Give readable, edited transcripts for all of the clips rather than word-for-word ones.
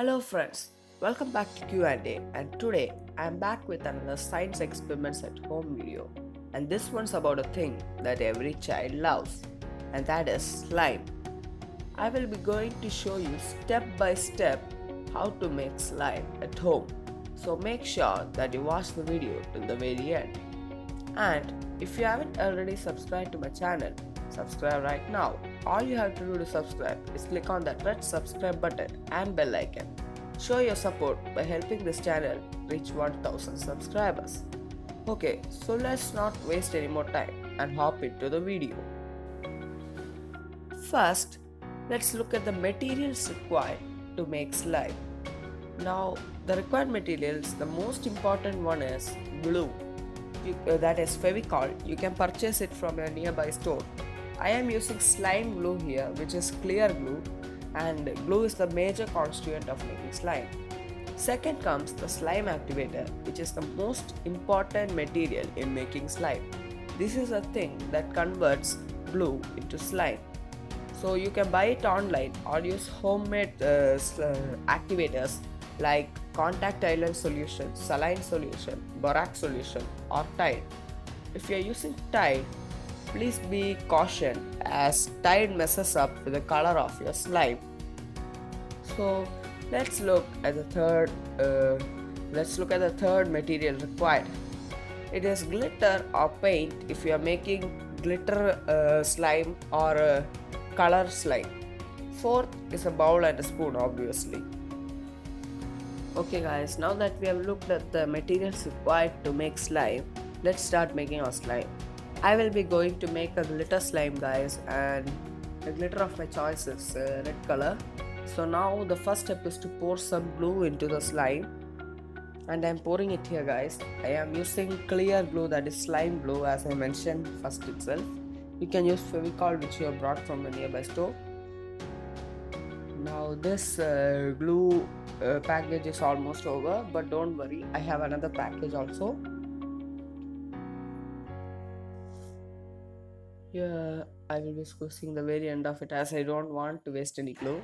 Hello friends, welcome back to Q&A, and today I am back with another science experiments at home video, and this one's about a thing that every child loves, and that is slime. I will be going to show you step by step how to make slime at home, so make sure that you watch the video till the very end. And if you haven't already subscribed to my channel, subscribe right now. All you have to do to subscribe is click on that red subscribe button and bell icon. Show your support by helping this channel reach 1000 subscribers. Okay, so let's not waste any more time and hop into the video. First, let's look at the materials required to make slime. Now, the required materials, the most important one is glue. That is Fevicol. You can purchase it from a nearby store. I am using slime glue here, which is clear glue, and glue is the major constituent of making slime. Second comes the slime activator, which is the most important material in making slime. This is a thing that converts glue into slime. So you can buy it online or use homemade activators like contact island solution, saline solution, borax solution, or Tide. If you are using Tide, please be cautioned as Tide messes up with the color of your slime. So let's look at the third material required. It is glitter or paint if you are making glitter slime or color slime. Fourth is a bowl and a spoon, obviously. Okay guys, now that we have looked at the materials required to make slime, let's start making our slime. I will be going to make a glitter slime guys, and the glitter of my choice is red color. So now the first step is to pour some glue into the slime, and I am pouring it here guys. I am using clear glue, that is slime glue, as I mentioned first itself. You can use Fevicol which you have brought from a nearby store. Now this glue package is almost over, but don't worry, I have another package also. Here I will be squeezing the very end of it as I don't want to waste any glue.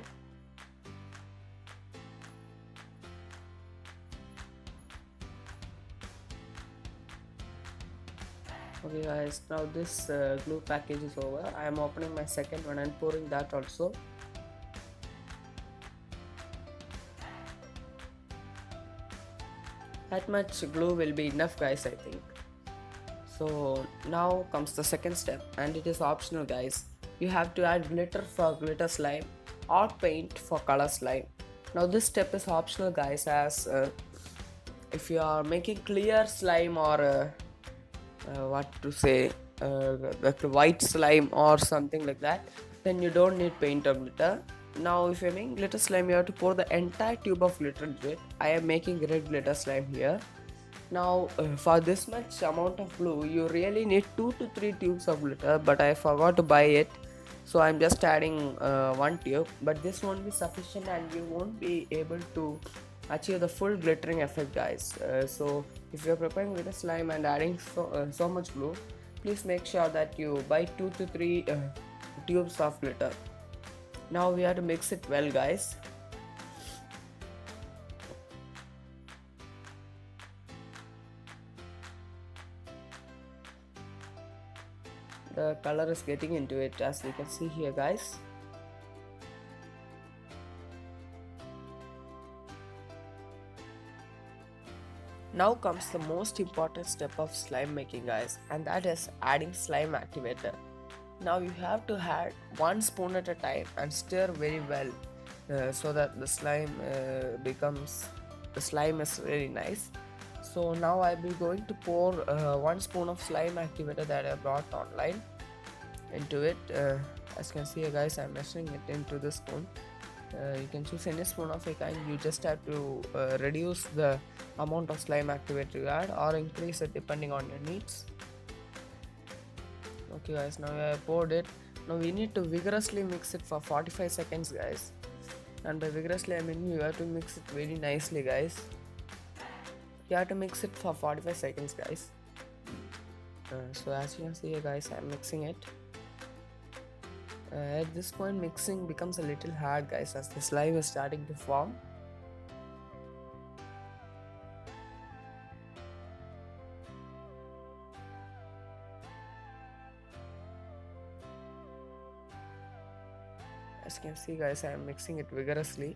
Okay guys, now this glue package is over. I am opening my second one and pouring that also. That much glue will be enough guys, I think. So now comes the second step, and it is optional guys. You have to add glitter for glitter slime or paint for color slime. Now this step is optional guys, as if you are making clear slime or like white slime or something like that, then you don't need paint or glitter. Now if you're making glitter slime, you have to pour the entire tube of glitter into it. I am making red glitter slime here. Now for this much amount of glue, you really need 2 to 3 tubes of glitter, but I forgot to buy it, so I'm just adding one tube. But this won't be sufficient and you won't be able to achieve the full glittering effect guys. So if you're preparing glitter slime and adding so much glue, please make sure that you buy 2 to 3 tubes of glitter. Now we have to mix it well guys. The color is getting into it, as you can see here guys. Now comes the most important step of slime making guys, and that is adding slime activator. Now you have to add 1 spoon at a time and stir very well so that the slime is really nice. So now I will be going to pour 1 spoon of slime activator that I brought online into it. As you can see here guys, I am measuring it into this spoon. You can choose any spoon of your kind. You just have to reduce the amount of slime activator you add or increase it depending on your needs. Okay guys, now I have poured it. Now we need to vigorously mix it for 45 seconds guys, and by vigorously I mean you have to mix it very nicely guys. You have to mix it for 45 seconds guys. So as you can see here guys, I am mixing it. At this point mixing becomes a little hard guys, as the slime is starting to form. As you can see guys, I am mixing it vigorously.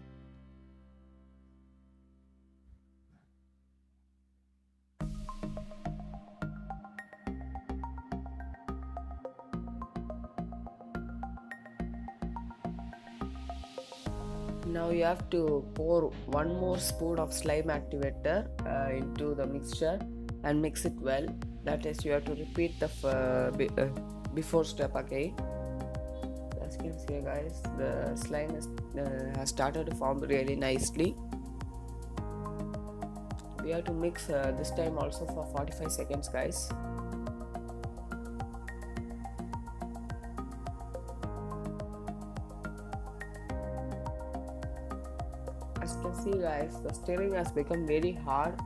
Now you have to pour one more spoon of slime activator into the mixture and mix it well. That is, you have to repeat the before step again. As you can see guys, the slime has started to form really nicely. We have to mix this time also for 45 seconds guys. As you can see guys, the stirring has become very hard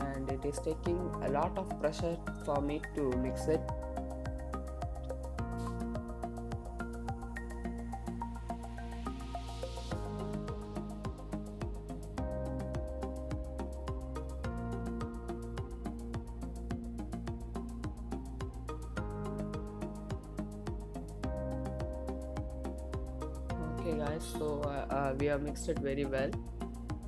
and it is taking a lot of pressure for me to mix it. Okay guys, so we have mixed it very well.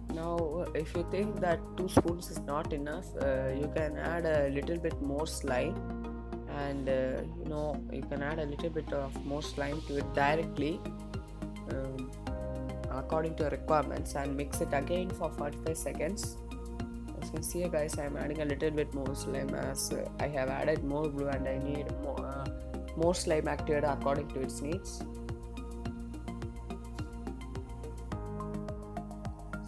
Now if you think that 2 spoons is not enough, you can add a little bit more slime, and you can add a little bit of more slime to it directly according to your requirements, and mix it again for 45 seconds. As you can see guys, I am adding a little bit more slime as I have added more glue and I need more slime activator according to its needs.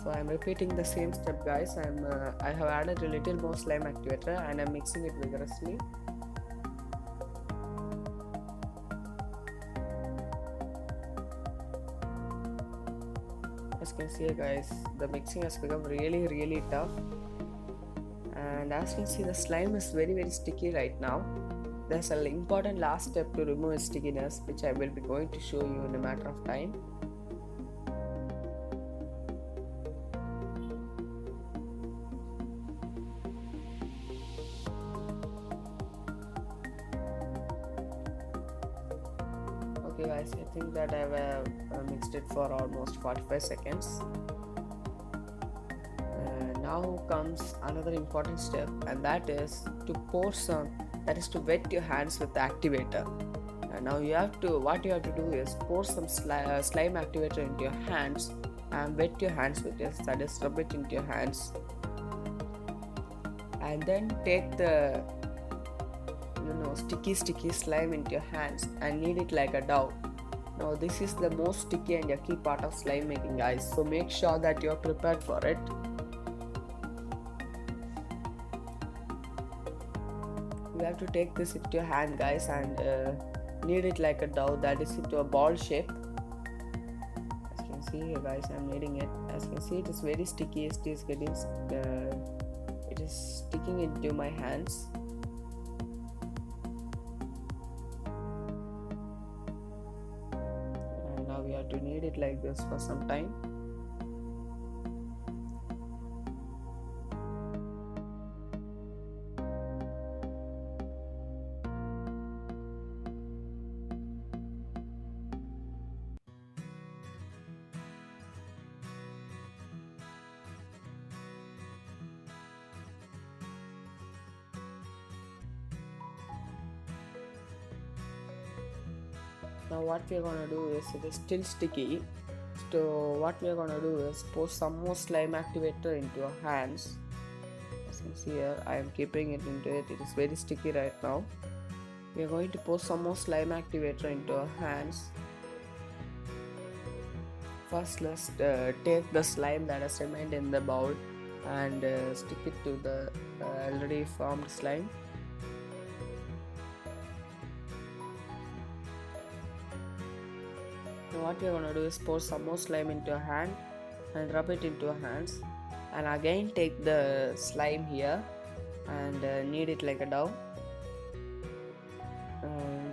So I am repeating the same step guys. I have added a little more slime activator and I am mixing it vigorously. As you can see guys, the mixing has become really tough, and as you can see, the slime is very sticky right now. There's an important last step to remove its stickiness, which I will be going to show you in a matter of time. Okay guys, I think that I have mixed it for almost 45 seconds. Now comes another important step, and that is to to wet your hands with the activator. And now what you have to do is pour some slime activator into your hands and wet your hands with this, that is, rub it into your hands, and then take the sticky slime into your hands and knead it like a dough. Now this is the most sticky and a key part of slime making guys, so make sure that you are prepared for it. You have to take this into your hand guys and knead it like a dough, that is into a ball shape. As you can see here guys, I am kneading it. As you can see, it is very sticky. It is sticking into my hands. Now we have to knead it like this for some time. Now what we are gonna do is, it is still sticky, so what we are gonna do is pour some more slime activator into your hands. As you can see here, I am keeping it into it. It is very sticky right now. We are going to pour some more slime activator into our hands. First, let's take the slime that has remained in the bowl and stick it to the already formed slime. What we are going to do is pour some more slime into your hand and rub it into your hands, and again take the slime here and knead it like a dough.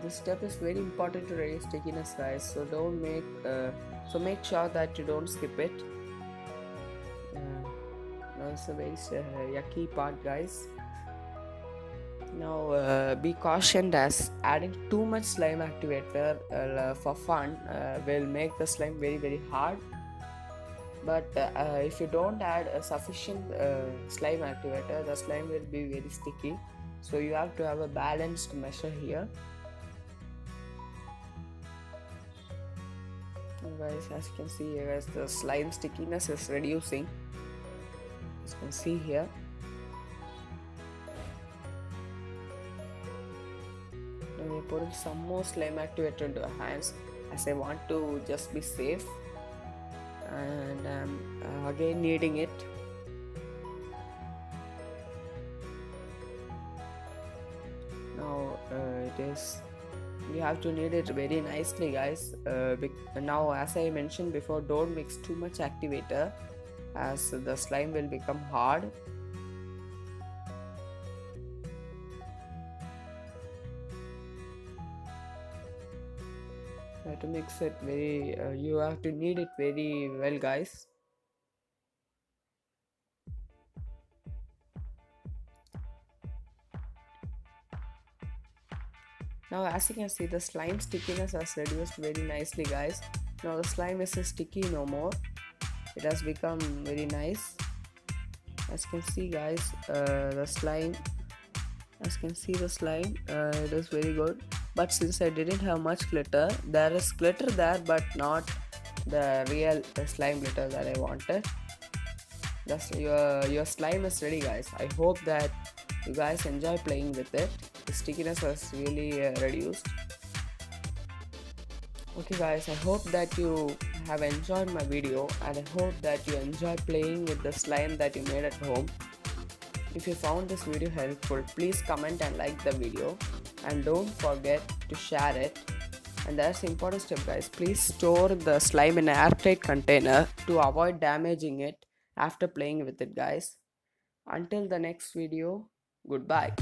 This step is very important to reduce stickiness guys, so make sure that you don't skip it. Now it's a very yucky part guys. Now be cautioned, as adding too much slime activator for fun will make the slime very hard. But if you don't add a sufficient slime activator, the slime will be very sticky. So you have to have a balanced measure here. Guys, as you can see here, guys, the slime stickiness is reducing, as you can see here. Now we're putting some more slime activator into our hands, as I want to just be safe, and I'm again kneading it. Now you have to knead it very nicely, guys. Now, as I mentioned before, don't mix too much activator, as the slime will become hard. You have to mix it you have to knead it very well, guys. Now, as you can see, the slime stickiness has reduced very nicely, guys. Now the slime is sticky no more. It has become very nice. As you can see, guys, the slime, it is very good. But since I didn't have much glitter, there is glitter there, but not the real slime glitter that I wanted. Your slime is ready, guys. I hope that you guys enjoy playing with it. The stickiness was really reduced. Okay, guys, I hope that you have enjoyed my video, and I hope that you enjoy playing with the slime that you made at home. If you found this video helpful, please comment and like the video, and don't forget to share it. And that's the important step, guys. Please store the slime in an airtight container to avoid damaging it after playing with it, guys. Until the next video, goodbye.